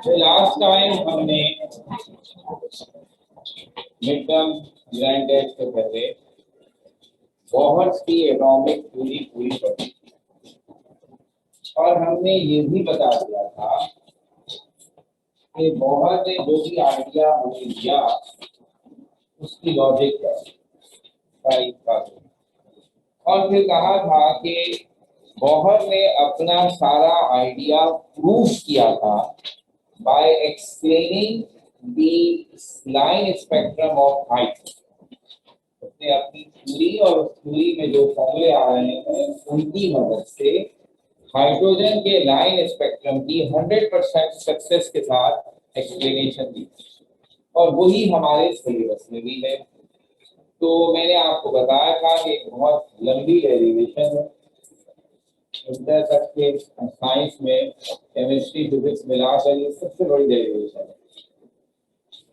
Last time हमने mid term design test से पहले बोहर्स की एटॉमिक थ्योरी पूरी पढ़ी और हमने ये भी बता दिया था कि बोहर ने जो भी आइडिया हमें दिया उसकी लॉजिक क्या, और फिर कहा था कि बोहर ने अपना सारा आइडिया प्रूव किया था by explaining the line spectrum of height. उसने अपनी थ्योरी और उस थ्योरी में जो फॉर्मूले आ रहे हैं उनकी मदद से हाइड्रोजन के लाइन स्पेक्ट्रम की 100% सक्सेस के साथ एक्सप्लेनेशन दी और वही हमारे सिलेबस में भी है। तो मैंने आपको बताया था कि एक बहुत लंबी डेरिवेशन है, इंटर तक के साइंस में केमिस्ट्री फिजिक्स मिलाकर ये सबसे बड़ी डेरिवेशन है।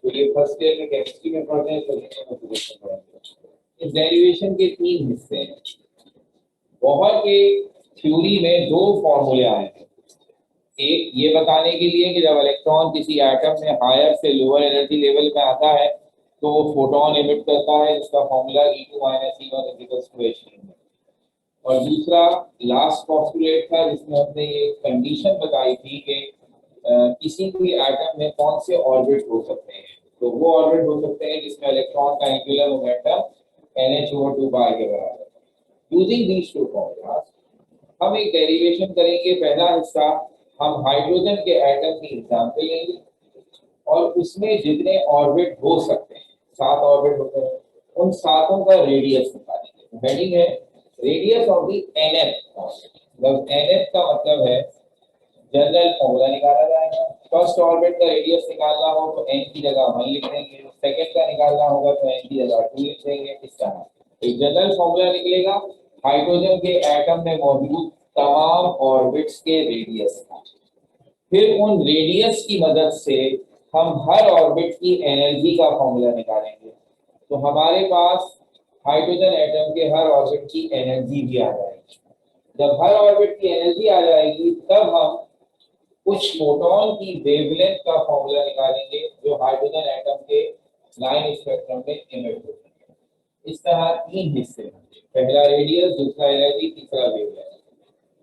तो ये फर्स्ट ईयर में केमिस्ट्री में पढ़ते हैं, सेकेंड ईयर में फिजिक्स में पढ़ेंगे। इस डेरिवेशन के 3 हिस्से हैं। बोहर के थ्योरी में 2 फॉर्मूले आए हैं। एक ये बताने के लिए कि जब इलेक्ट्रॉन किसी एटम में हायर से लोअर एनर्जी लेवल में आता है तो वो फोटोन एमिट करता है, जिसका फॉर्मूला E2 - E1 = H। और दूसरा लास्ट पोस्टुलेट था जिसमें हमने ये कंडीशन बताई थी कि किसी भी एटम में कौन से ऑर्बिट हो सकते हैं। तो वो ऑर्बिट हो सकते हैं जिसमें इलेक्ट्रॉन का एंगुलर मोमेंटम NH/2 के बराबर है। यूजिंग दीज 2 फॉर्मूलाज हम एक डेरिवेशन करेंगे। पहला हिस्सा हम हाइड्रोजन के एटम की एग्जांपल लेंगे और उसमें जितने ऑर्बिट हो सकते हैं, 7 ऑर्बिट होते हैं, उन 7 का रेडियस निकालेंगे। हेडिंग है radius of the nth orbit. मतलब nth का मतलब है जनरल फॉर्मूला निकाला जाएगा। फर्स्ट ऑर्बिट का रेडियस निकालना हो तो n की जगह 1 लिख देंगे, सेकंड का निकालना होगा तो n की जगह 2 लिख देंगे। इस तरह एक जनरल फॉर्मूला निकलेगा हाइड्रोजन के एटम में मौजूद तमाम ऑर्बिट्स के रेडियस का। फिर उन रेडियस की मदद से हम हर ऑर्बिट की एनर्जी का फॉर्मूला निकालेंगे। तो हमारे पास हाइड्रोजन एटम के हर ऑर्बिट की एनर्जी भी आ जाएगी। जब हर ऑर्बिट की एनर्जी आ जाएगी तब हम कुछ फोटोन की वेवलेंथ का फॉर्मूला निकालेंगे जो हाइड्रोजन एटम के लाइन स्पेक्ट्रम में इमिट होते हैं। इस तरह 3 हिस्से होंगे, पहला रेडियस, दूसरा एनर्जी, तीसरा वेवलेंथ।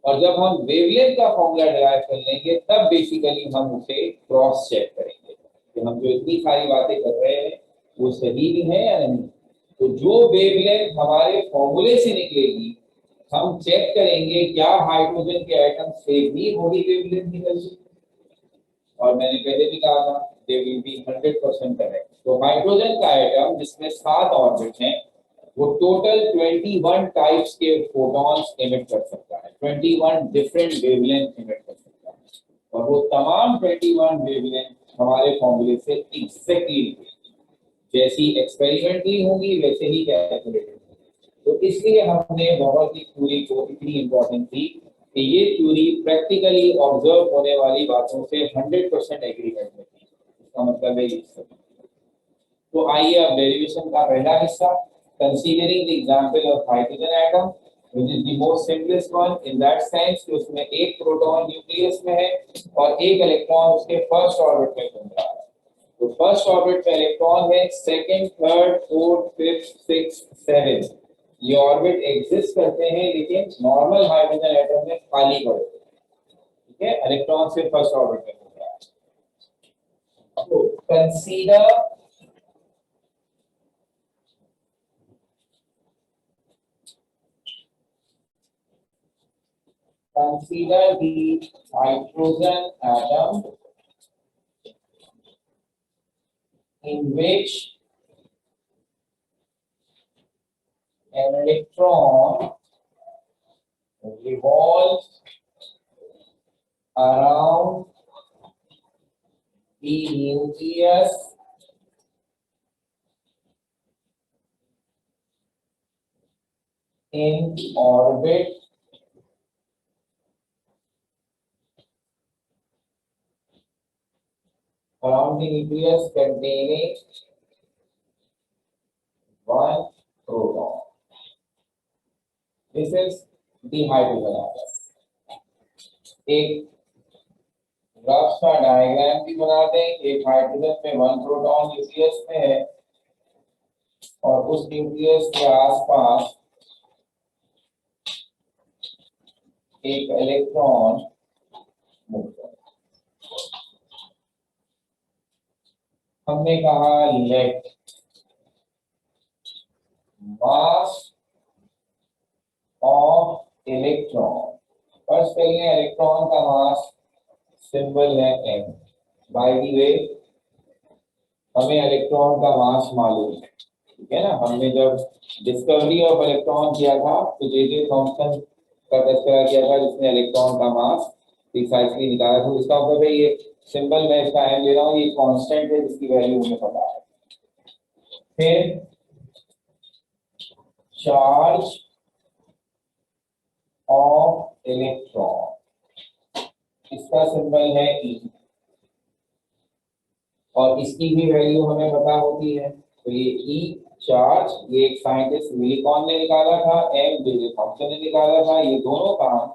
और जब हम वेवलेंथ का फॉर्मूला डिराइव कर लेंगे तब बेसिकली हम उसे क्रॉस चेक करेंगे कि हम जो इतनी सारी बातें कर रहे हैं वो सही भी है या नहीं। तो जो वेवलेंथ हमारे फॉर्मूले से निकलेगी हम चेक करेंगे क्या हाइड्रोजन के एटम से भी वही वेवलेंथ निकलेगी। और मैंने पहले भी कहा था दे विल बी 100% करेक्ट। तो हाइड्रोजन का एटम जिसमें 7 ऑर्बिट हैं वो टोटल 21 टाइप्स के फोटॉन्स एमिट कर सकता है, 21 डिफरेंट वेवलेंथ एमिट कर सकता है। और वो तमाम 21 वेवलेंथ हमारे फॉर्मूले से एग्जैक्टली जैसी एक्सपेरिमेंटली होंगी वैसे ही कैलकुलेटेड। तो इसलिए हमने बहुत ही थ्योरी को इतनी इंपॉर्टेंट थी कि ये थ्योरी प्रैक्टिकली ऑब्जर्व होने वाली बातों से 100% एग्रीमेंट में थी। इसका मतलब है ये सब। तो आइए अब डेरिवेशन का पहला हिस्सा, considering the example of hydrogen atom which is the most simplest one in that sense कि उसमें एक प्रोटॉन न्यूक्लियस में है और एक इलेक्ट्रॉन उसके फर्स्ट ऑर्बिट में घूम रहा है। तो फर्स्ट ऑर्बिट में इलेक्ट्रॉन है, second, third, fourth, fifth, sixth, seventh ये ऑर्बिट एग्जिस्ट करते हैं लेकिन नॉर्मल हाइड्रोजन एटम में खाली पड़े। ठीक है, इलेक्ट्रॉन से फर्स्ट ऑर्बिट में घूम रहा है। तो consider the hydrogen atom in which an electron revolves around the nucleus in orbit around the nucleus containing one proton. This is the hydrogen atom. एक रफ सा डायग्राम भी बना दें। एक हाइड्रोजन में वन प्रोटॉन न्यूक्लियस में है और उस न्यूक्लियस के आसपास एक इलेक्ट्रॉन मुक्त है। हमने कहा let mass of electron. First करिए इलेक्ट्रॉन का मास, सिंबल है m। बाय द वे हमें इलेक्ट्रॉन का मास मालूम है, ठीक है ना। हमने जब डिस्कवरी ऑफ इलेक्ट्रॉन किया था तो जे थॉमसन का तस्करा किया था जिसने इलेक्ट्रॉन का मास प्रिसाइजली निकाला था। इसका मतलब है ये सिंबल मैं इसका m ले रहा हूँ, ये कांस्टेंट है जिसकी वैल्यू हमें पता है। फिर चार्ज ऑफ इलेक्ट्रॉन, इसका सिंबल है E और इसकी भी वैल्यू हमें पता होती है। तो ये E चार्ज, ये एक साइंटिस्ट मिलिकॉन ने निकाला था, M जे थॉमसन ने निकाला था। ये दोनों काम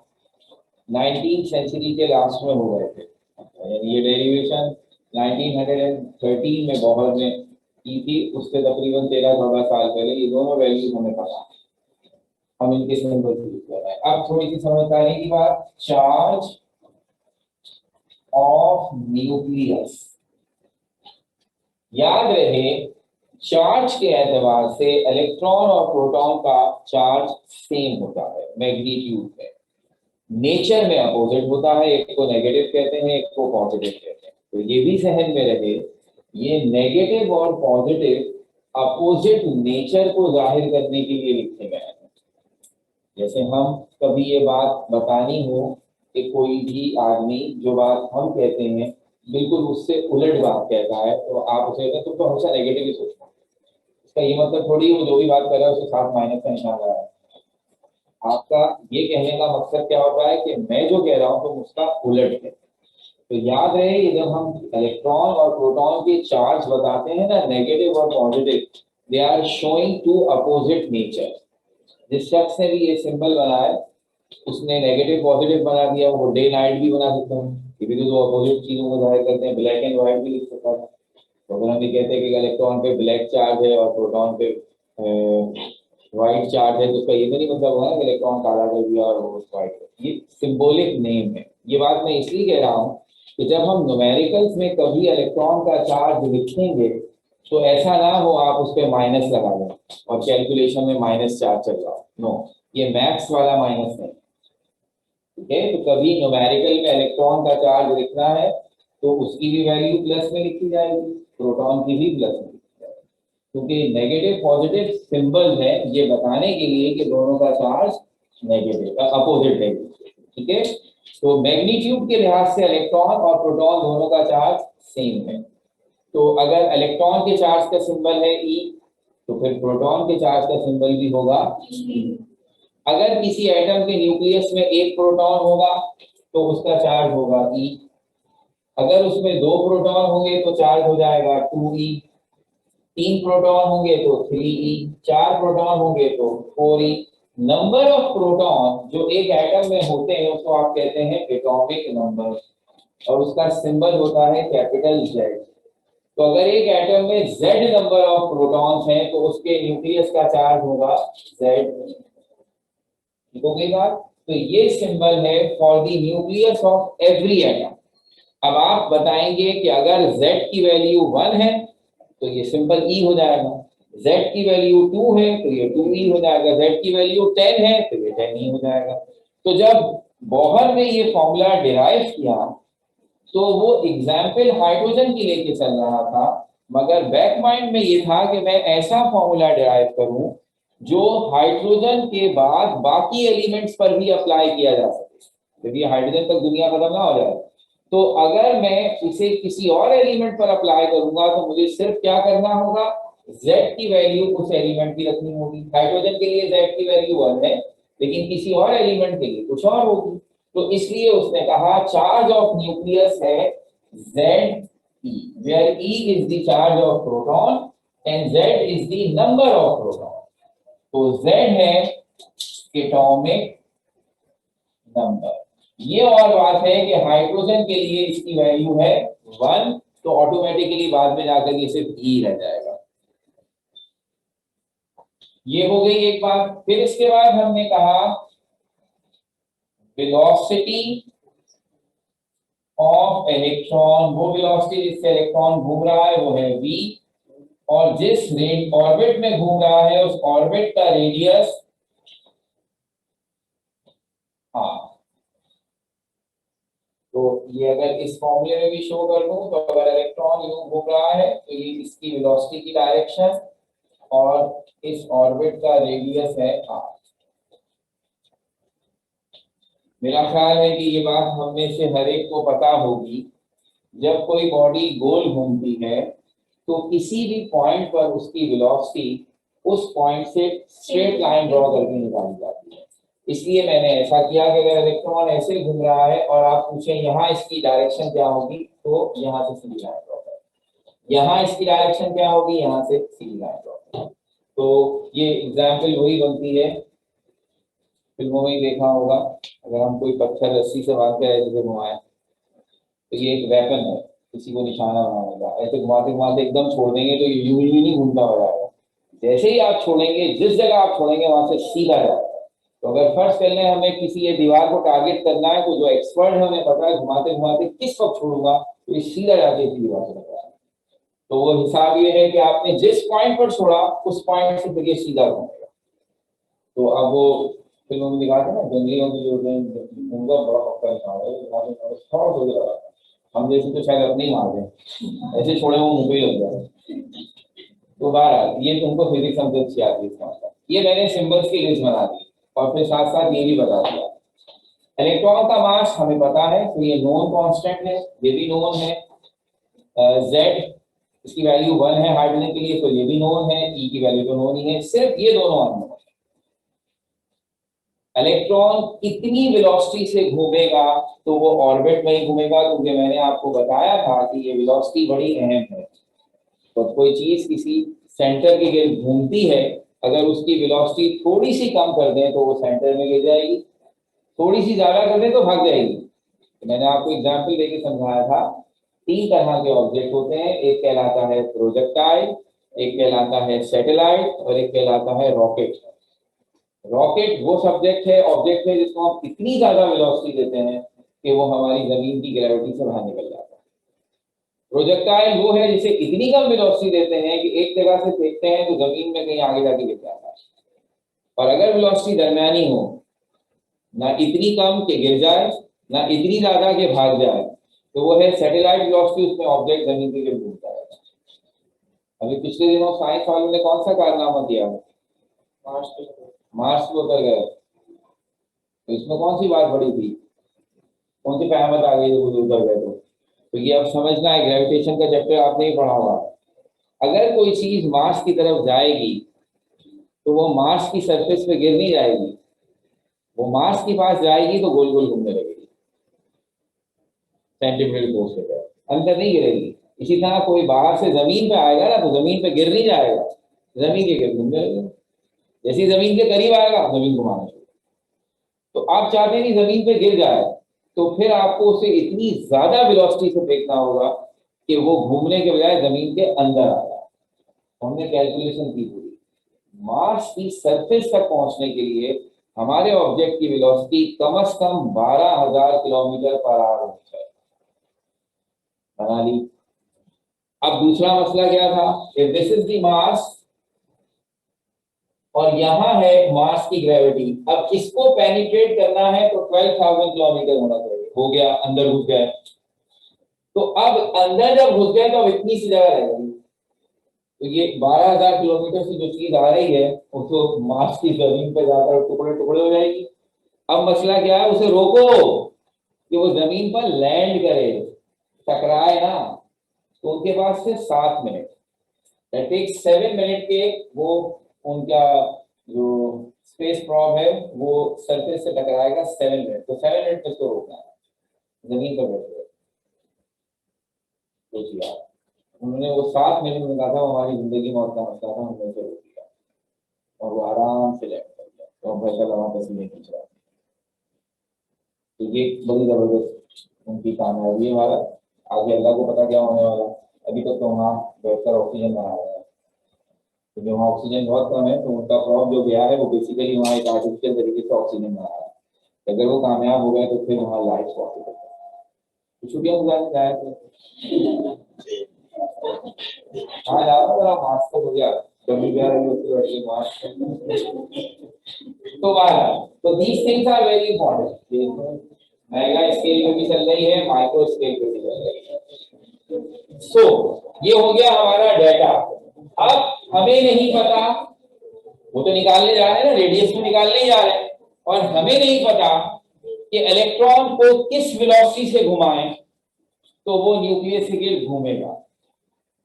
19वीं सेंचुरी के लास्ट में हो गए थे। यानी ये डेरिवेशन 1913 में बोहर ने की थी, उससे तकरीबन 13-14 साल पहले। ये दोनों वैल्यू हमें पता है, हम इनके सिंबल यूज कर रहे हैं। अब थोड़ी सी समझदारी की बात, चार्ज ऑफ न्यूक्लियस, याद रहे चार्ज के एतबार से इलेक्ट्रॉन और प्रोटॉन का चार्ज सेम होता है मैग्नीट्यूड में। नेचर में अपोजिट होता है, एक को नेगेटिव कहते हैं, एक को पॉजिटिव कहते हैं। तो ये भी जहन में रहे, ये नेगेटिव और पॉजिटिव अपोजिट नेचर को जाहिर करने के लिए लिखे गए हैं। जैसे हम कभी ये बात बतानी हो कि कोई भी आदमी जो बात हम कहते हैं बिल्कुल उससे उलट बात कहता है, तो आप उसे कहते हैं तुम तो हमेशा नेगेटिव ही सोचना। इसका ये मतलब थोड़ी वो जो भी बात कर रहा है उसके साथ माइनस का निशान आ रहा है। आपका ये कहने का मकसद क्या होता है कि मैं जो कह रहा हूँ तो उसका उलट है। तो याद रहे कि जब हम इलेक्ट्रॉन और प्रोटॉन के चार्ज बताते हैं ना, नेगेटिव और positive, they are showing two opposite nature. जिस शख्स ने भी ये सिंबल बनाया उसने नेगेटिव पॉजिटिव बना दिया, वो डे नाइट भी बना सकता है। ये भी तो दो अपोजिट चीजों को जाहिर करते हैं। ब्लैक एंड व्हाइट भी लिख सकता है। तो अगर हम ये कहते हैं कि इलेक्ट्रॉन पे ब्लैक चार्ज है और प्रोटॉन पे व्हाइट चार्ज है, तो उसका ये तो नहीं मतलब हुआ ना कि इलेक्ट्रॉन काला कर दिया और वो व्हाइट। ये सिंबॉलिक नेम है। ये बात मैं इसलिए कह रहा हूँ कि जब हम न्यूमेरिकल्स में कभी इलेक्ट्रॉन का चार्ज लिखेंगे तो ऐसा ना हो आप उस पर माइनस लगा दें और कैलकुलेशन में माइनस चार्ज चल रहा हो। नो, ये मैथ्स वाला माइनस नहीं, ठीक है। तो कभी न्यूमेरिकल में इलेक्ट्रॉन का चार्ज लिखना है तो उसकी भी वैल्यू प्लस में लिखी जाएगी, प्रोटॉन की भी प्लस में लिखी जाएगी, क्योंकि नेगेटिव पॉजिटिव सिंबल है ये बताने के लिए कि दोनों का चार्ज नेगेटिव अपोजिट है, ठीक है। तो मैग्नीट्यूड के लिहाज से इलेक्ट्रॉन और प्रोटॉन दोनों का चार्ज सेम है। तो अगर इलेक्ट्रॉन के चार्ज का सिंबल है E, तो फिर प्रोटॉन के चार्ज का सिंबल भी होगा E। अगर किसी एटम के न्यूक्लियस में एक प्रोटॉन होगा तो उसका चार्ज होगा E। अगर उसमें दो प्रोटॉन होंगे तो चार्ज हो जाएगा 2E, तीन प्रोटॉन होंगे तो 3E, चार प्रोटॉन होंगे तो 4E। नंबर ऑफ प्रोटॉन जो एक एटम में होते हैं उसको आप कहते हैं एटॉमिक नंबर और उसका सिंबल होता है कैपिटल Z। तो अगर एक एटम में Z नंबर ऑफ प्रोटॉन्स हैं तो उसके न्यूक्लियस का चार्ज होगा Z। ठीक हो गई बात। तो ये सिंबल है for the nucleus of every atom. अब आप बताएंगे कि अगर Z की वैल्यू 1 है तो ये सिंपल E हो जाएगा, Z की वैल्यू 2 है तो ये 2E हो जाएगा, Z की वैल्यू 10 है तो ये 10E हो जाएगा। तो जब बोहर ने ये फॉर्मूला डिराइव किया तो वो एग्जाम्पल हाइड्रोजन की लेके चल रहा था, मगर बैक माइंड में ये था कि मैं ऐसा फॉर्मूला डिराइव करूं जो हाइड्रोजन के बाद बाकी एलिमेंट्स पर भी अप्लाई किया जा सके। यदि हाइड्रोजन तक दुनिया खत्म ना हो जाए, तो अगर मैं इसे किसी और एलिमेंट पर अप्लाई करूंगा तो मुझे सिर्फ क्या करना होगा, z की वैल्यू उस एलिमेंट की रखनी होगी। हाइड्रोजन के लिए z की वैल्यू 1 है, लेकिन किसी और एलिमेंट के लिए कुछ और होगी। तो इसलिए उसने कहा चार्ज ऑफ न्यूक्लियस है Ze, where E is the charge of proton and Z is the number of proton. तो Z है एटॉमिक नंबर। ये और बात है कि हाइड्रोजन के लिए इसकी वैल्यू है 1, तो ऑटोमेटिकली बाद में जाकर ये सिर्फ E रह जाएगा। ये हो गई एक बात। फिर इसके बाद हमने कहा वेलोसिटी ऑफ इलेक्ट्रॉन, वो वेलोसिटी जिससे इलेक्ट्रॉन घूम रहा है वो है v, और जिस ऑर्बिट में घूम रहा है उस ऑर्बिट का रेडियस r। तो ये अगर इस फॉर्मूले में भी शो कर दूं, तो अगर इलेक्ट्रॉन यूं घूम रहा है तो ये इसकी वेलोसिटी की डायरेक्शन और इस ऑर्बिट का रेडियस है r। मेरा ख्याल है कि ये बात हम में से हर एक को पता होगी, जब कोई बॉडी गोल घूमती है तो किसी भी पॉइंट पर उसकी वेलोसिटी उस पॉइंट से स्ट्रेट लाइन ड्रॉ करके निकाली जाती है। इसलिए मैंने ऐसा किया कि अगर इलेक्ट्रॉन ऐसे घूम रहा है और आप पूछें यहाँ इसकी डायरेक्शन क्या होगी, तो यहाँ से सीधी लाइन ड्रॉ करें। यहाँ इसकी डायरेक्शन क्या होगी, यहाँ से सीधी लाइन ड्रॉ करें। तो ये एग्जाम्पल वही बनती है, फिल्मों में ही देखा होगा। अगर हम कोई पत्थर रस्सी से बांध कर ऐसे घुमाएं तो ये एक वेपन है किसी को निशाना बनाने का। ऐसे घुमाते घुमाते एकदम छोड़ देंगे तो ये यूं ही नहीं घूमता हो जाएगा। जैसे ही आप छोड़ेंगे, जिस जगह आप छोड़ेंगे वहां से सीधा जाएगा। तो अगर फर्स्ट पहले हमें किसी ये दीवार को टारगेट करना है, तो जो एक्सपर्ट है हमें पता है घुमाते घुमाते किस वक्त छोड़ूंगा तो ये सीधा जाके इसी दीवार से लगा। तो वो हिसाब ये है कि आपने जिस पॉइंट पर छोड़ा उस पॉइंट से फिर ये सीधा घूमेगा। तो अब वो फिल्मों में दिखाते हैं ना, जंगलियों की जो उनका बड़ा पक्का हिसाब है, हम जैसे तो शायद अपने ही मार दें, ऐसे छोड़े वो मुंह पे ही लग जाए। तो बहरहाल ये तुमको फिजिक्स समझ अच्छी आती है इसका मतलब। ये मैंने सिंबल्स की लिस्ट बना दी और फिर साथ साथ ये भी बता दिया। इलेक्ट्रॉन का मास हमें पता है, तो ये नोन कांस्टेंट है, ये भी नोन है। Z इसकी वैल्यू 1 है हाइड्रोजन के लिए, तो ये भी नोन है। E की वैल्यू तो नोन ही है, सिर्फ ये दोनों अननोन। इलेक्ट्रॉन कितनी वेलोसिटी से घूमेगा, तो वो ऑर्बिट में ही घूमेगा, क्योंकि मैंने आपको बताया था कि ये वेलोसिटी बड़ी अहम है। तो कोई चीज किसी सेंटर के गिर्द घूमती है, अगर उसकी वेलोसिटी थोड़ी सी कम कर दें तो वो सेंटर में गिर जाएगी, थोड़ी सी ज्यादा कर दें तो भाग जाएगी। तो मैंने आपको एग्जांपल देके समझाया था, 3 तरह के ऑब्जेक्ट होते हैं। एक कहलाता है प्रोजेक्टाइल, एक कहलाता है सैटेलाइट और एक कहलाता है रॉकेट। रॉकेट वो ऑब्जेक्ट है जिसको हम इतनी ज्यादा वेलोसिटी देते हैं कि वो हमारी जमीन की ग्रेविटी से बाहर निकल जाता है। प्रोजेक्टाइल वो है जिसे इतनी कम वेलोसिटी देते हैं कि एक जगह से फेंकते हैं तो जमीन में कहीं आगे जाके गिर जाता है। और अगर वेलोसिटी दरमियानी हो, ना इतनी कम कि गिर जाए, ना इतनी ज्यादा कि भाग जाए, तो वो है सैटेलाइट वेलोसिटी। उसमें ऑब्जेक्ट जमीन के गिर्द घूमता है। अभी पिछले दिनों साइंस वालों ने कौन सा कारनामा किया, मार्स पे उतर गए। तो इसमें कौन सी बात बड़ी थी, कौन सी कहावत आ गई जो उतर गए? तो ये अब समझना है, ग्रेविटेशन का चैप्टर आपने ही पढ़ा हुआ। अगर कोई चीज मार्स की तरफ जाएगी तो वो मार्स की सरफेस पे गिर नहीं जाएगी, वो मार्स के पास जाएगी तो गोल गोल घूमने लगेगी सेंटीमीटर फोर्स के तहत, अंदर नहीं गिरेगी। इसी तरह कोई बाहर से जमीन पे आएगा ना, तो जमीन पे गिर नहीं जाएगा, जमीन के गिर्द घूमने लगेगा। जैसे जमीन के करीब आएगा जमीन घुमाना शुरू। तो आप चाहते हैं कि जमीन पे गिर जाए, तो फिर आपको उसे इतनी ज्यादा वेलोसिटी से फेंकना होगा कि वो घूमने के बजाय जमीन के अंदर आ जाए। हमने कैलकुलेशन की पूरी, मार्स की सरफेस तक पहुंचने के लिए हमारे ऑब्जेक्ट की वेलोसिटी कम से कम 12,000 किलोमीटर पर आवर होनी चाहिए। बना ली। अब दूसरा मसला क्या था, if this is the Mars और यहाँ है मार्स की ग्रेविटी, अब इसको पेनिट्रेट करना है तो 12,000 किलोमीटर होना चाहिए। हो गया, अंदर घुस गए। तो अब अंदर जब घुस गए तो अब इतनी सी जगह रहेगी, तो ये 12,000 किलोमीटर से जो चीज आ रही है उसको मार्स की जमीन पर जाकर टुकड़े टुकड़े हो जाएगी। अब मसला क्या है, उसे रोको कि वो जमीन पर लैंड करे, टकराए ना। तो उनके पास से 7 मिनट, दैट टेक्स 7 मिनट के वो उनका जो स्पेस प्रॉब है वो सरफेस से टकराएगा 7 मिनट, तो 7 मिनट में उसको रोकना है जमीन पर बैठे। सोचिए आप, उन्होंने वो 7 मिनट में कहा था हमारी जिंदगी मौत का मसला था, हमने उसे रोक दिया और वो आराम से लैंड कर गया। तो हम पैसा लगा पसीने खींच रहा। तो ये बड़ी जबरदस्त उनकी कामयाबी है। हमारा आगे अल्लाह को पता क्या होने वाला। अभी तक तो वहाँ बैठकर ऑक्सीजन बना रहा है, क्योंकि वहाँ ऑक्सीजन बहुत कम है, तो उनका प्रॉब जो गया है वो बेसिकली वहाँ एक आर्टिफिशियल तरीके से ऑक्सीजन बना रहा है। अगर वो कामयाब हो गए तो फिर वहाँ लाइफ पॉसिबल है। तो छुट्टियां गुजारने जाए थे, हाँ यार मेरा मास्क तो हो गया, कभी भी आ रही होती है मास्क। तो तो these things are very important. Mega scale पे भी चल रही है, माइक्रो स्केल पे भी चल रही है। सो ये हो गया हमारा डेटा। अब हमें नहीं पता, वो तो निकालने जा रहे हैं ना, रेडियस में निकालने ही जा रहे हैं, और हमें नहीं पता कि इलेक्ट्रॉन को किस वेलोसिटी से घुमाएं तो वो न्यूक्लियस के गिर्द घूमेगा।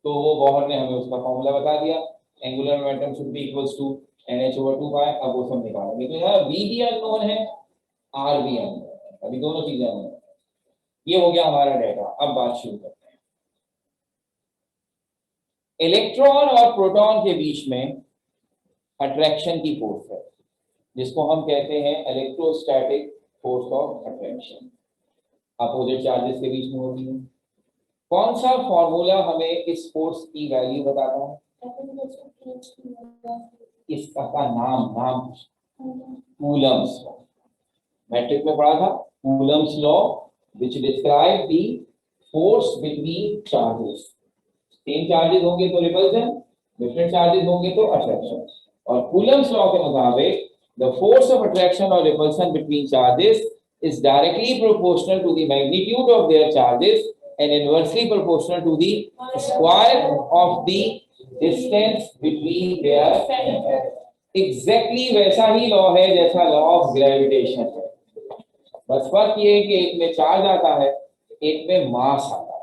तो वो बोहर ने हमें उसका फॉर्मूला बता दिया, angular momentum should be equals to NH/2 अब वो सब निकालेंगे। तो यहाँ V भी अननोन है, R भी अननोन है, अभी दोनों चीजें अननोन है। ये हो गया हमारा डेटा। अब बात शुरू करते हैं। इलेक्ट्रॉन और प्रोटॉन के बीच में अट्रैक्शन की फोर्स है, जिसको हम कहते हैं electrostatic force of attraction. Opposite charges के बीच में होती है। कौन सा फॉर्मूला हमें इस फोर्स की वैल्यू बताता है? इसका का नाम कूलम्स लॉ। मैट्रिक में पढ़ा था Coulomb's law, which describe the force between charges. Same charges होंगे तो रिपल्सन, डिफरेंट चार्जेस होंगे तो अट्रैक्शन। और कूलम्स लॉ के मुताबिक द फोर्स ऑफ अट्रैक्शन और repulsion between charges is directly proportional to the magnitude of their charges and inversely proportional to the square of the distance between their centers. Exactly वैसा ही law है जैसा law of gravitation है, बस फर्क ये है कि एक में चार्ज आता है, एक में मास आता है।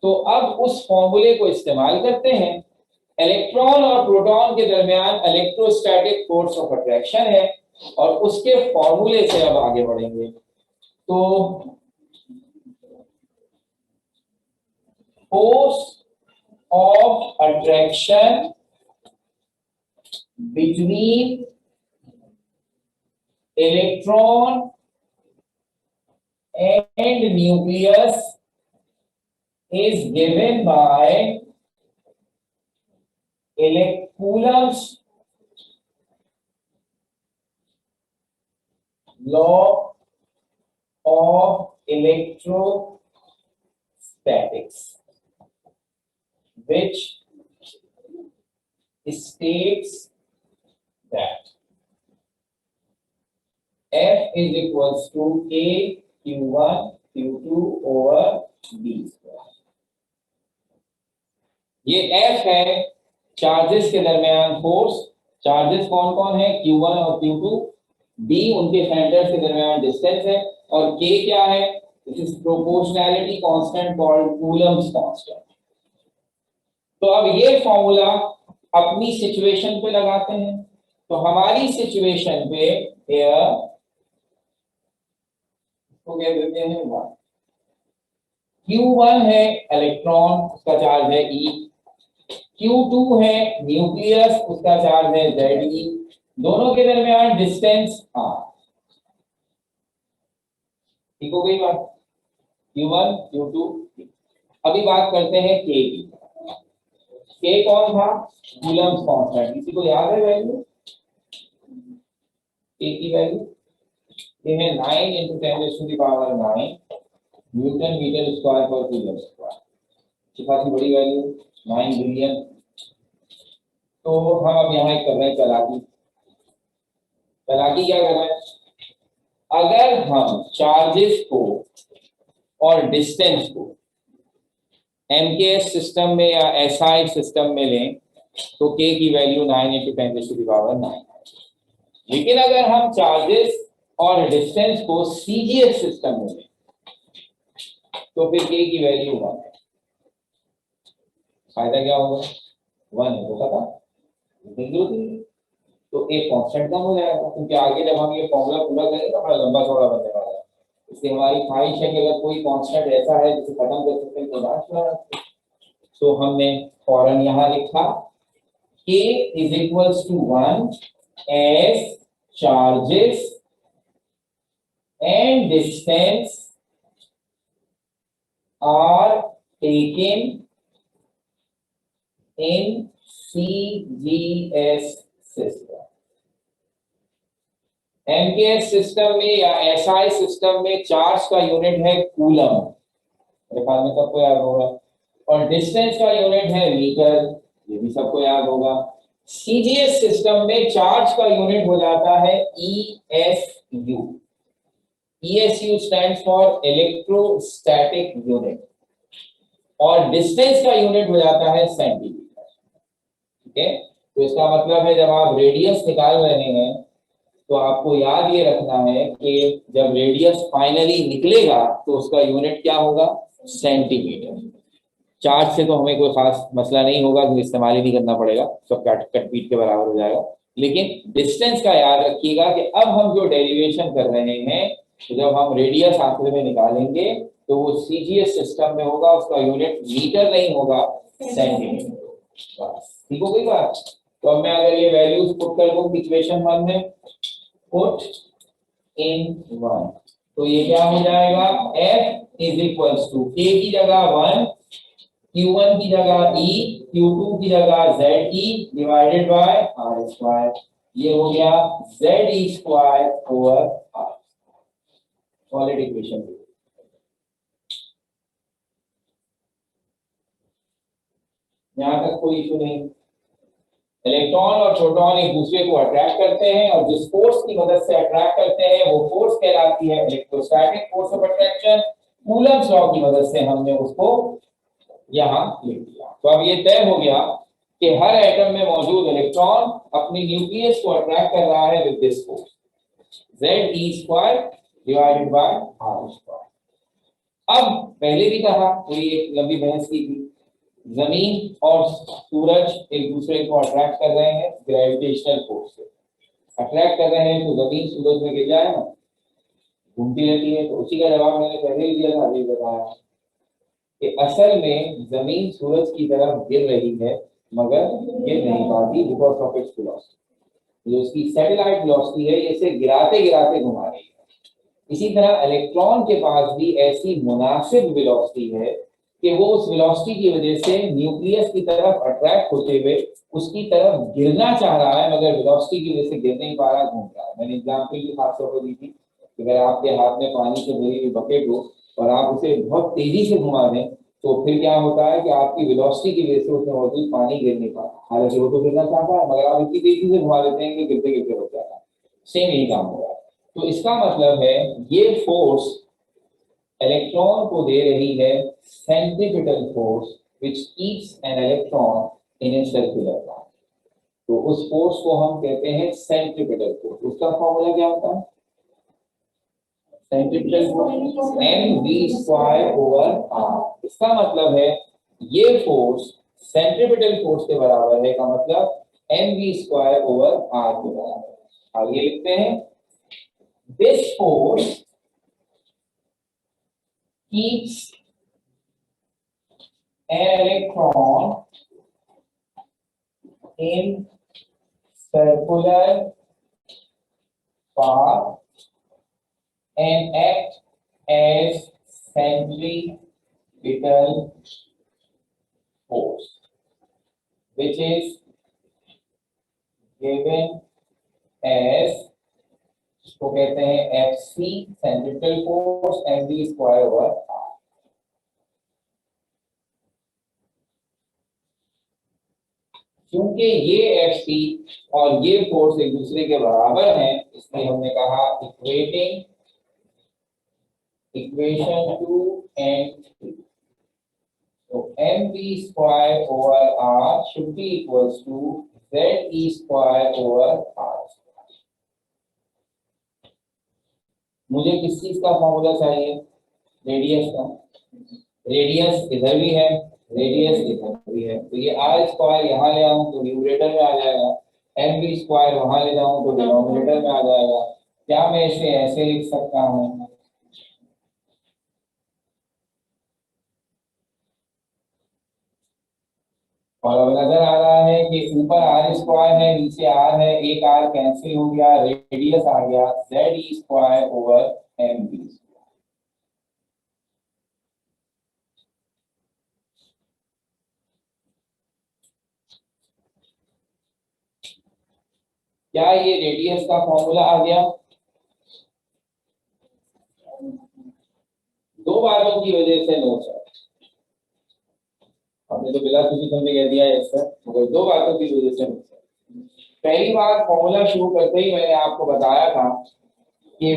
तो अब उस फॉर्मूले को इस्तेमाल करते हैं। इलेक्ट्रॉन और प्रोटॉन के दरमियान इलेक्ट्रोस्टैटिक फोर्स ऑफ अट्रैक्शन है, और उसके फॉर्मूले से अब आगे बढ़ेंगे। तो force of attraction between electron and nucleus is given by Coulomb's law of electrostatics, which states that F is equals to A Q1 Q2 over B square। ये F है चार्जेस के दरमियान फोर्स। चार्जेस कौन कौन है? Q1 और Q2। B उनके centre से दरमियान डिस्टेंस है, और K क्या है? This is proportionality constant called Coulomb's constant. तो अब ये फॉर्मूला अपनी सिचुएशन पे लगाते हैं। तो हमारी सिचुएशन पे हियर तो क्या देते हैं 1। Q1 है इलेक्ट्रॉन, उसका चार्ज है E। Q2 है न्यूक्लियस, उसका चार्ज है Ze। दोनों के दरमियान डिस्टेंस R। ठीक हो गई बात? Q1 Q2। अभी बात करते हैं K की। K कौन था? Coulomb's constant. किसी को याद है वैल्यू? K की वैल्यू ये है 9 × 10⁹ न्यूटन मीटर स्क्वायर पर कूलम स्क्वायर। काफी बड़ी वैल्यू, 9 बिलियन। तो हम अब यहाँ कर रहे हैं चालाकी। चालाकी क्या कर रहे हैं? अगर हम चार्जेस को और डिस्टेंस को एमकेएस सिस्टम में या एसआई सिस्टम में लें तो के की वैल्यू 9 × 10⁹ है। लेकिन अगर हम चार्जेस और डिस्टेंस को सीजीएस सिस्टम में लें तो फिर के की वैल्यू 1 है। फायदा क्या होगा? 1 है तो पता तो एक कांस्टेंट कम हो जाएगा, क्योंकि आगे जब हम ये फॉर्मूला पूरा करेंगे तो बड़ा लंबा चौड़ा बनने वाला है। इसलिए हमारी ख्वाहिश है कि अगर कोई कांस्टेंट ऐसा है जिसे खत्म कर सकते हैं तो बात। तो हमने फौरन यहाँ लिखा k = 1 as charges and distance are taken in CGS system। MKS system में या एसआई सिस्टम में चार्ज का यूनिट है कूलम, मेरे ख्याल में सबको याद होगा, और डिस्टेंस का यूनिट है मीटर, ये भी सबको याद होगा। सीजीएस सिस्टम में चार्ज का यूनिट हो जाता है ESU। ESU stands for electrostatic unit, और डिस्टेंस का यूनिट हो जाता है सेंटीमीटर। ठीक है, तो इसका मतलब है जब आप रेडियस निकाल रहे हैं तो आपको याद ये रखना है कि जब रेडियस फाइनली निकलेगा तो उसका यूनिट क्या होगा? सेंटीमीटर। चार्ज से तो हमें कोई खास मसला नहीं होगा, क्योंकि इस्तेमाल ही नहीं करना पड़ेगा, सब कट पीट के बराबर हो जाएगा। लेकिन डिस्टेंस का याद रखिएगा कि अब हम जो डेरिवेशन कर रहे हैं, तो जब हम रेडियस आखिर में निकालेंगे तो वो सीजीएस सिस्टम में होगा, उसका यूनिट मीटर नहीं होगा, सेंटीमीटर। ठीक हो गई बात? तो अब मैं अगर ये वैल्यूज पुट कर दूं इक्वेशन 1 में, पुट इन 1, तो ये क्या हो जाएगा? F = K की जगह 1, Q1 की जगह E, Q2 की जगह ZE डिवाइडेड बाय R²। ये हो गया ZE² R। Solid equation. यहां तक कोई इशू नहीं। इलेक्ट्रॉन और प्रोटॉन एक दूसरे को अट्रैक्ट करते हैं, और जिस फोर्स की मदद से अट्रैक्ट करते हैं वो फोर्स कहलाती है electrostatic force of attraction. Coulomb's law की मदद से हमने उसको यहां लिख दिया। तो अब ये तय हो गया कि हर एटम में मौजूद इलेक्ट्रॉन अपनी न्यूक्लियस को अट्रैक्ट कर रहा है with this force ZE² divided by R²। अब पहले भी कहा, कोई एक लंबी बहस की थी, जमीन और सूरज एक दूसरे को अट्रैक्ट कर रहे हैं ग्रेविटेशनल फोर्स से। अट्रैक्ट कर रहे हैं तो जमीन सूरज में गिर जाए ना, घूमती रहती है। तो उसी का जवाब मैंने पहले ही दिया था, अभी बताया कि असल में जमीन सूरज की तरफ गिर रही है मगर गिर नहीं पाती बिकॉज ऑफ इट्स वेलोसिटी। जो उसकी सैटेलाइट वेलोसिटी है, ये इसे गिराते गिराते घुमा रही है। इसी तरह इलेक्ट्रॉन के पास भी ऐसी मुनासिब वेलोसिटी है कि वो उस वेलोसिटी की वजह से न्यूक्लियस की तरफ अट्रैक्ट होते हुए उसकी तरफ गिरना चाह रहा है, मगर वेलोसिटी की वजह से गिर नहीं पा रहा, घूम रहा है। मैंने एग्जांपल भी खास तौर पर दी थी, अगर आपके हाथ में पानी से भरी हुई बकेट हो और आप उसे बहुत तेजी से घुमा दें तो फिर क्या होता है कि आपकी वेलोसिटी की वजह से उसमें मौजूद पानी गिर नहीं पाता। हालांकि वो तो गिरना चाहता है, मगर आप इतनी तेजी से घुमा देते हैं कि गिरते गिरते हो जाता है। सेम यही काम हो रहा है। तो इसका मतलब है ये फोर्स इलेक्ट्रॉन को दे रही है centripetal force which keeps an electron in a circular path. तो उस फोर्स को हम कहते हैं सेंट्रीपिटल फोर्स। उसका फॉर्मूला क्या होता है? Centripetal force mv²/r। इसका मतलब है ये फोर्स सेंट्रीपिटल फोर्स के बराबर है, का मतलब mv²/r के बराबर है। आगे लिखते हैं, this force keeps an electron in circular path and act as centripetal force, which is given as, इसको कहते हैं Fc सेंट्रीपिटल फोर्स mv²/r। क्योंकि ये Fc और ये फोर्स एक दूसरे के बराबर हैं, इसलिए हमने कहा इक्वेटिंग इक्वेशन 2 एंड 3। तो mv square over r should be equals to ze square over r। मुझे किस चीज का फॉर्मूला चाहिए? रेडियस का। रेडियस इधर भी है, रेडियस इधर भी है, तो ये r स्क्वायर यहाँ ले आऊं तो न्यूमरेटर में आ जाएगा, mv स्क्वायर वहां ले जाऊं तो डिनोमिनेटर में आ जाएगा। क्या मैं इसे ऐसे लिख सकता हूँ? और अब नजर आ रहा है कि ऊपर आर स्क्वायर है, नीचे आर है, एक आर कैंसिल हो गया, रेडियस आ गया Z square over M B. क्या ये रेडियस का फॉर्मूला आ गया? दो बातों की वजह से नो सर, हमने तो बिना किसी समझे कह दिया है सर, मगर दो बातों की वजह से नो सर। पहली बात, फॉर्मूला शुरू करते ही मैंने आपको बताया था कि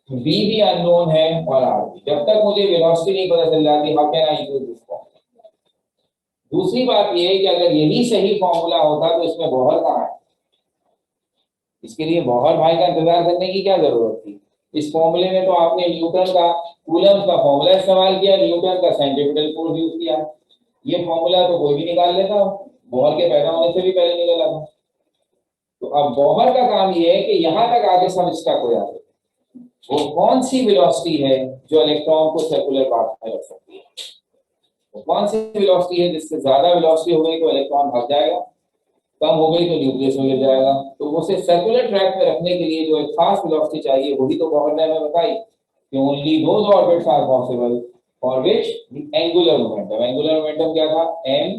v भी अननोन है और r भी। जब तक मुझे वेलोसिटी नहीं पता चल जाती, how can I use this formula. दूसरी बात यह है कि अगर यही सही फॉर्मूला होता तो इसमें बोहर कहाँ है? इसके लिए बोहर भाई का इंतजार करने की क्या जरूरत थी? इस फॉर्मूले में तो आपने न्यूटन का कूलम्ब का फॉर्मूला इस्तेमाल किया, न्यूटन का सेंटीमीटर फोर्स यूज किया। ये फॉर्मूला तो कोई भी निकाल लेता, बोहर के पैदा होने से भी पहले निकला था। तो अब बोहर का काम ये है कि यहां तक आगे सब स्टक हो जाते, वो कौन सी वेलोसिटी है जो इलेक्ट्रॉन को सर्कुलर पाथ में रख सकती है? वो कौन सी वेलोसिटी है जिससे ज्यादा वेलोसिटी हो गई तो इलेक्ट्रॉन भाग जाएगा, कम हो गई तो न्यूक्लियस में गिर जाएगा। तो उसे सर्कुलर ट्रैक में रखने के लिए जो एक खास वेलोसिटी चाहिए, वही तो बोहर ने हमें बताई कि only those orbits are possible for which the angular momentum, angular momentum क्या था? एम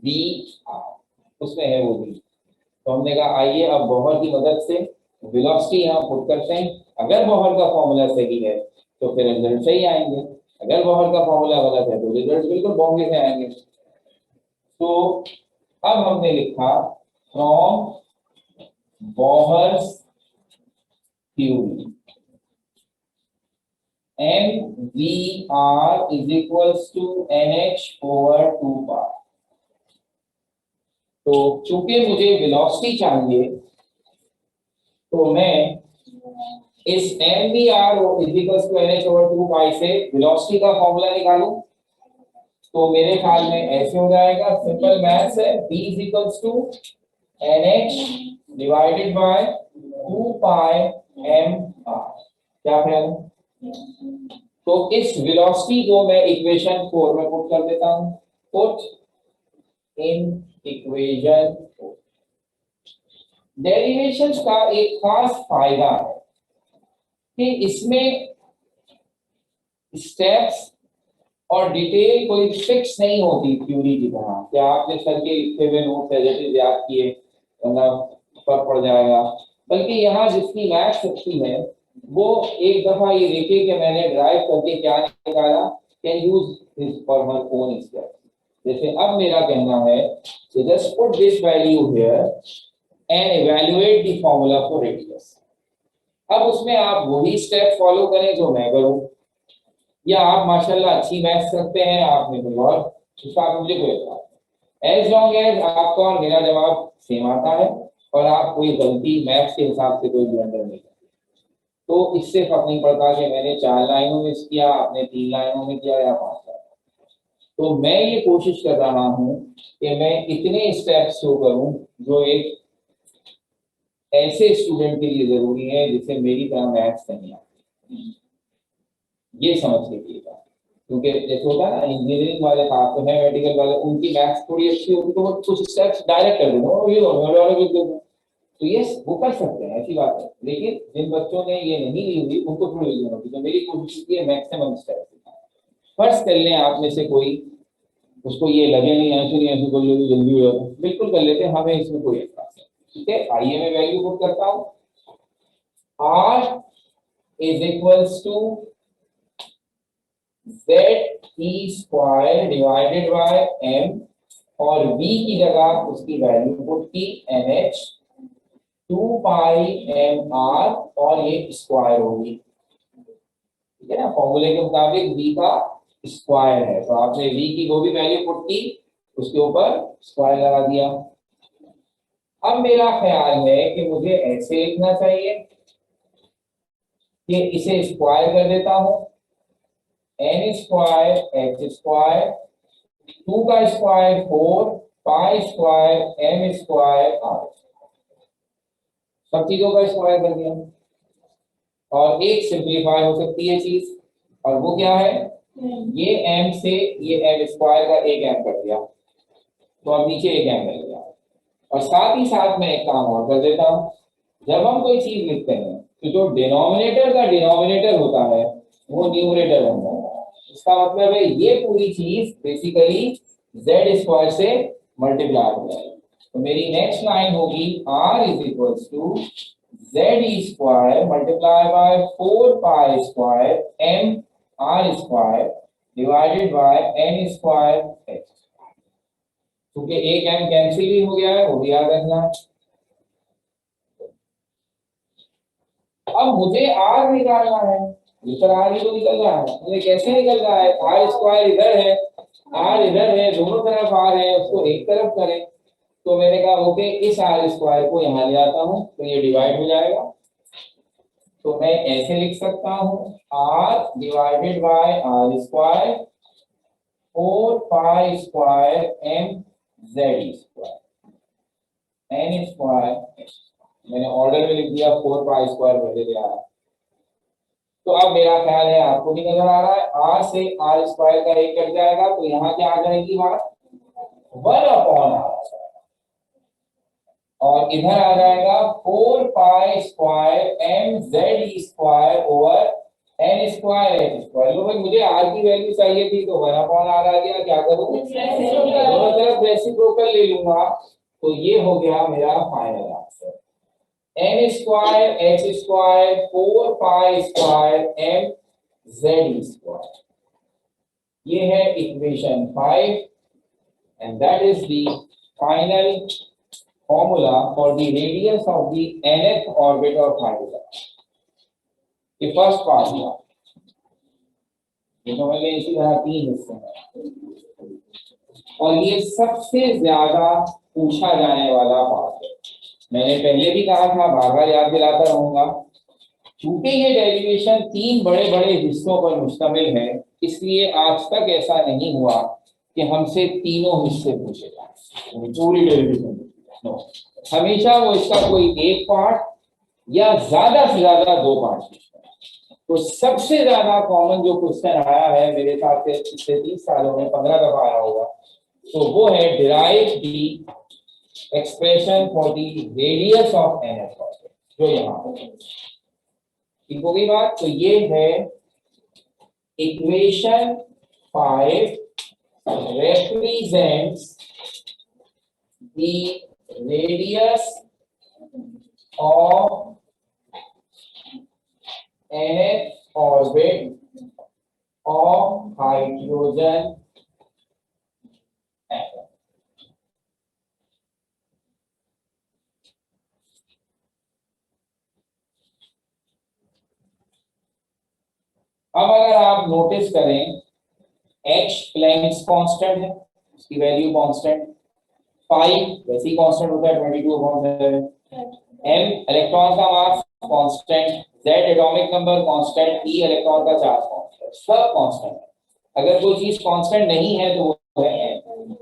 वी आर, उसमें है वो भी। तो हमने कहा आइए अब बोहर की मदद से वेलोसिटी यहाँ पुट करते हैं। अगर बोहर का फॉर्मूला सही है तो फिर रिजल्ट सही आएंगे, अगर बोहर का फॉर्मूला गलत है तो रिजल्ट बिल्कुल बोंगे से आएंगे। तो अब हमने लिखा from Bohr's theory mvr is equals to nh over 2 पाई। तो चूंकि मुझे वेलोसिटी चाहिए तो मैं इस mvr is equals to nh over 2 पाई से वेलोसिटी का फॉर्मूला निकालूं तो मेरे ख्याल में ऐसे हो जाएगा, सिंपल मैथ्स है, v is equals to nh divided by 2 pi mr। क्या ख्याल है? तो इस वेलोसिटी को मैं इक्वेशन 4 में पुट कर देता हूं, पुट इन इक्वेशन 4। डेरिवेशंस का एक खास फायदा है कि इसमें स्टेप्स और डिटेल कोई फिक्स नहीं होती थ्योरी की तरह कि आपने सर के लिखे हुए नोट्स एज याद किए वरना फर्क पड़ जाएगा। बल्कि यहाँ जिसकी मैथ्स अच्छी है वो एक दफा ये देखे कि मैंने ड्राइव करके क्या निकाला, can use his for her own step. जैसे अब मेरा कहना है कि just put this value here and evaluate the formula for radius. अब उसमें आप वही स्टेप फॉलो करें जो मैं करूं, या आप माशाल्लाह अच्छी मैथ्स रखते हैं, आपने कोई और उसका मुझे कोई एतराज नहीं। एज लॉन्ग एज आपका और मेरा जवाब सेम आता है और आप कोई गलती मैथ्स के हिसाब से कोई ब्लंडर नहीं करते, तो इससे फर्क नहीं पड़ता कि मैंने 4 लाइनों में किया, आपने 3 लाइनों में किया या 5 लाइनों। तो मैं ये कोशिश कर रहा हूं कि मैं इतने स्टेप्स शो करूं जो एक ऐसे स्टूडेंट के लिए जरूरी है जिसे मेरी तरह मैथ्स नहीं आती, ये समझ लीजिए। क्योंकि जैसे होता है ना, इंजीनियरिंग वाले खास तो है, मेडिकल वाले, उनकी मैथ्स थोड़ी अच्छी होती तो वो कुछ स्टेप्स डायरेक्ट कर देते, तो ये वो कर सकते हैं, ऐसी बात है। लेकिन जिन बच्चों ने ये नहीं ली हुई उनको थोड़ी ली होगी, तो मेरी कोशिश की है मैक्सिमम स्टेप्स। फर्स्ट कर लें आप में से कोई, उसको ये लगे नहीं ऐसे नहीं ऐसे कर ले जल्दी हो जाता, बिल्कुल कर लेते हैं, हमें इसमें कोई एतराज नहीं। ठीक है, आइए मैं वैल्यू पुट करता हूँ। r is equals to ZE square divided by m, और v की जगह उसकी वैल्यू पुट की NH 2 पाई mr, और ये स्क्वायर होगी। ठीक है ना, फॉर्मूले के मुताबिक v का स्क्वायर है, तो आपने v की वो भी वैल्यू पुट की, उसके ऊपर स्क्वायर लगा दिया। अब मेरा ख्याल है कि मुझे ऐसे लिखना चाहिए कि इसे स्क्वायर कर देता हूं, एन स्क्वायर एच स्क्वायर, 2 का square 4, pi square M square R, सब चीजों का स्क्वायर कर दिया। और एक सिंप्लीफाई हो सकती है चीज, और वो क्या है, ये m से ये m स्क्वायर का एक m कर दिया, तो अब नीचे एक m रह गया। और साथ ही साथ मैं एक काम और कर देता हूं, जब हम कोई चीज लिखते हैं तो जो डिनोमिनेटर का डिनोमिनेटर होता है वो न्यूमरेटर बन जाता है। इसका मतलब है ये पूरी चीज बेसिकली z स्क्वायर से मल्टीप्लाई हो जाएगी। तो मेरी नेक्स्ट लाइन होगी r is equals to z square multiply by 4 pi square m r square divided by n square h। क्योंकि एक m कैंसिल भी हो गया है, वो भी याद रखना। अब मुझे r निकालना है, इधर r ही तो निकल रहा है, मुझे कैसे निकल रहा है, r स्क्वायर इधर है, r इधर है, दोनों तरफ r है, उसको एक तरफ करें। तो मैंने कहा ओके, इस r स्क्वायर को यहाँ ले आता हूँ तो ये डिवाइड हो जाएगा। तो मैं ऐसे लिख सकता हूँ r divided by r square 4 pi square m z square n square. मैंने ऑर्डर में लिख दिया, 4 पाई स्क्वायर पहले ले आया। तो अब मेरा ख्याल है आपको भी नजर आ रहा है, r से r स्क्वायर का एक कट जाएगा, तो यहाँ क्या आ जाएगी बात, 1 अपॉन r, और इधर आ जाएगा 4 pi square m z square over n square h square. लो भाई, मुझे r की वैल्यू चाहिए थी तो 1 अपॉन r आ गया, क्या करूं, दोनों तरफ रेसिप्रोकल ले लूंगा, तो ये हो गया मेरा final answer, n square h square 4 pi square m z square. ये है equation 5 and that is the final formula for the radius of the nth orbit of hydrogen। ये फर्स्ट पार्ट हुआ, ये समझ लें, इसी तरह 3 हिस्से हैं और ये सबसे ज्यादा पूछा जाने वाला पार्ट है। मैंने पहले भी कहा था, बार बार याद दिलाता रहूंगा, क्योंकि ये डेरिवेशन 3 बड़े बड़े हिस्सों पर मुश्तमिल है, इसलिए आज तक ऐसा नहीं हुआ कि हमसे तीनों हिस्से पूछे जाए, पूरी डेरिवेशन। हमेशा वो इसका कोई एक पार्ट या ज्यादा से ज्यादा 2 पार्ट पूछता है। तो सबसे ज्यादा कॉमन जो क्वेश्चन आया है मेरे हिसाब से पिछले 30 सालों में 15 दफा आया होगा, तो वो है derive the expression for the radius of nth orbit, जो यहाँ पर ठीक हो गई बात। तो ये है equation 5 represents the radius of nth orbit of hydrogen atom। अब अगर आप नोटिस करें, h प्लैंक्स कांस्टेंट है, उसकी वैल्यू कांस्टेंट, 5 वैसे ही कांस्टेंट होता है 22/7, m इलेक्ट्रॉन का mass constant, z atomic number constant, e electron का चार्ज कांस्टेंट, सब कांस्टेंट है। अगर कोई चीज कांस्टेंट नहीं है तो वो है m।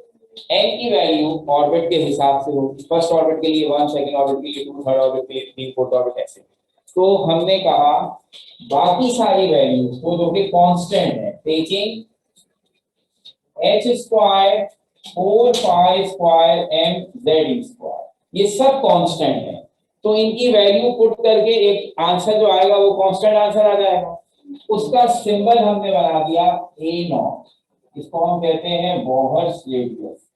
n की वैल्यू ऑर्बिट के हिसाब से होगी, फर्स्ट ऑर्बिट के लिए 1, सेकंड ऑर्बिट के लिए 2, थर्ड ऑर्बिट के लिए 3, फोर्थ ऑर्बिट ऐसे। तो हमने कहा बाकी सारी वैल्यूज को जो कि कांस्टेंट है, taking h square 4 pi square m z square, ये सब कांस्टेंट है, तो इनकी वैल्यू पुट करके एक आंसर जो आएगा वो कांस्टेंट आंसर आ जाएगा। उसका सिंबल हमने बना दिया a0, इसको हम कहते हैं बोहर्स रेडियस।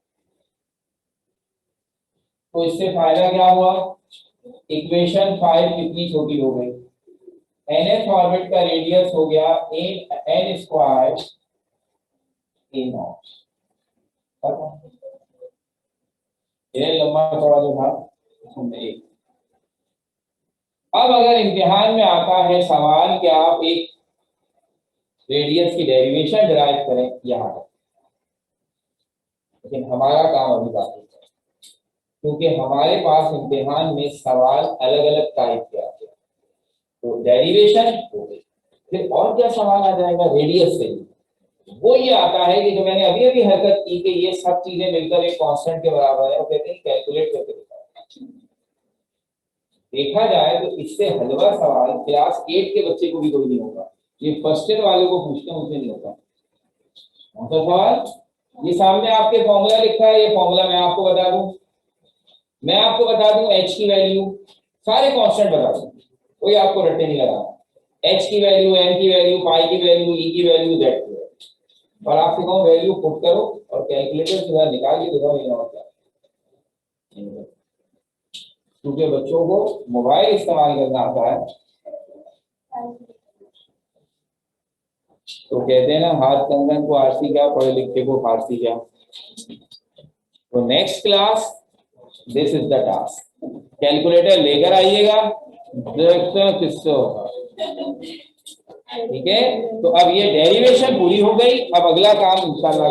तो इससे फायदा क्या हुआ, इक्वेशन 5 कितनी छोटी हो गई, nth ऑर्बिट का रेडियस हो गया n स्क्वायर a0। ये लंबा थोड़ा जो था। अब अगर इम्तिहान में आता है सवाल कि आप एक रेडियस की डेरिवेशन डिराइव करें यहाँ तक, लेकिन हमारा काम अभी बाकी है क्योंकि हमारे पास इम्तिहान में सवाल अलग अलग टाइप के आते हैं। तो डेरिवेशन हो गई, फिर और क्या सवाल आ जाएगा रेडियस से, वो ये आता है कि जो मैंने अभी अभी हरकत की कि ये सब चीजें मिलकर एक कांस्टेंट के बराबर है, वो कहते हैं कैलकुलेट करके दिखाओ। देखा जाए तो इससे हलवा सवाल क्लास 8 के बच्चे को भी कोई नहीं होगा, ये फर्स्ट ईयर वालों को पूछते हैं उसे नहीं होता। कौन सा सवाल? ये सामने आपके फॉर्मूला लिखा है, ये फॉर्मूला मैं आपको बता दूं, एच की वैल्यू, सारे कांस्टेंट बता दूं, कोई आपको रट्टे नहीं लगाना। एच की वैल्यू, एम की वैल्यू, पाई की वैल्यू, ई की वैल्यू, जेड की वैल्यू, और आपसे कहूं वैल्यू पुट करो और कैलकुलेटर से बाहर निकाल के दिखाओ ये और क्या। क्योंकि बच्चों को मोबाइल इस्तेमाल करना आता है, तो कहते हैं ना हाथ कंगन को आरसी क्या, पढ़े लिखे को फारसी क्या। तो next class this is the task, calculator लेकर आइएगा, देखते हैं किससे होगा। ठीक है, तो अब ये डेरिवेशन पूरी हो गई, अब अगला काम इंशाल्लाह